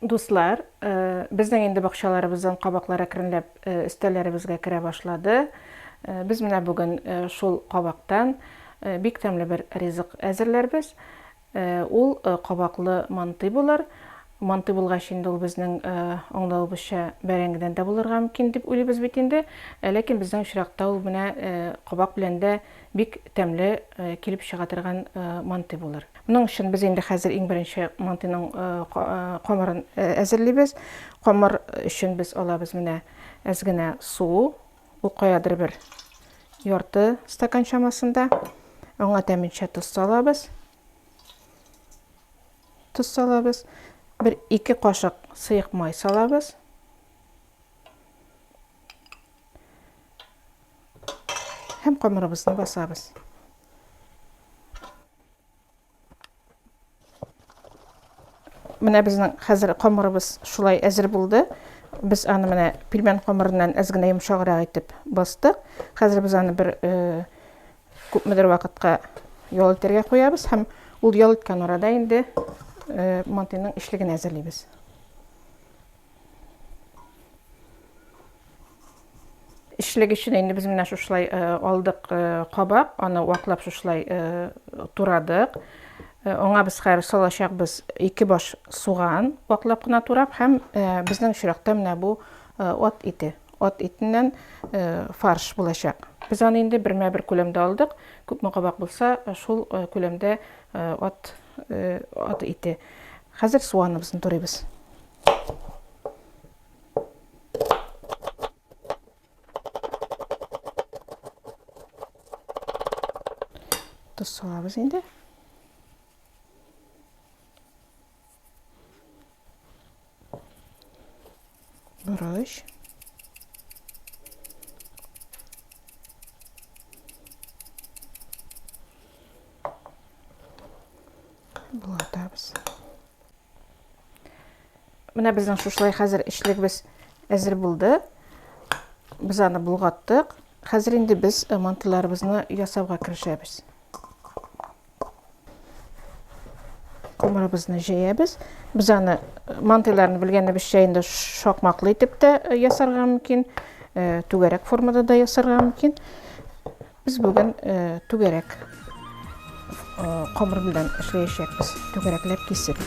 Дуслар, безнең инде бакчаларыбыздан кабаклар әкренләп өстәлләребезгә керә башлады. Без менә бүген шул кабактан бик тәмле бер ризык әзерләрбез. Ул кабаклы мантый булыр. Мантый булгач инде ул безнең аңлавыбызча бәрәңгедән дә булырга мөмкин дип уйлыйбыз бит инде. Ләкин безнең очракта ул менә кабак белән дә бик тәмле килеп чыга торган мантый булыр. Моның өчен без инде хәзер иң беренче мантыйның камырын әзерлибез. Камыр өчен без алабыз менә әз генә су, ул каядыр бер ярты стакан чамасында. Аңа тәминчә туз салабыз. Туз салабыз. Bir 2 kaşık sıyık may salabız. Hem kamırımızı basabız. Менә безнең хәзер камырыбыз шулай әзер булды. Без аны менә пилмән камырыннан әз генә йомшаграк итеп бастык. Хәзер без аны бер күпмедер вакытка ял итәргә куябыз һәм ул ял иткән арада инде mantıyның işligini әзерлибез. İşлег өчен инде без менә шулай алдык кабак, аны ваклап шулай турадык. Аңа без хәзер салачакбыз 2 баш суган, ваклап кына турап һәм безнең очракта менә бу ат ите. Ат итеннән фарш булачак. Без аны инде бермә-бер күләмдә алдык. Күпме кабак булса, шул күләмдә ат ите. Хәзер суганыбызны турыйбыз. Туз салабыз инде. Борыч. Булатабыз. Менә безнең шулай хәзер эшлегебез әзер булды. Без аны булгаттык. Хәзер инде без мантыларыбызны ясауга киришәбез. Камырыбызны җәябез. Без аны мантыларны белгәнебезчә инде шакмаклы итеп тә ясарга мөмкин, түгәрәк формада да ясарга мөмкин. Без бүген түгәрәк камыр белән эшләячәкбез. Түгәрәкләп кисеп.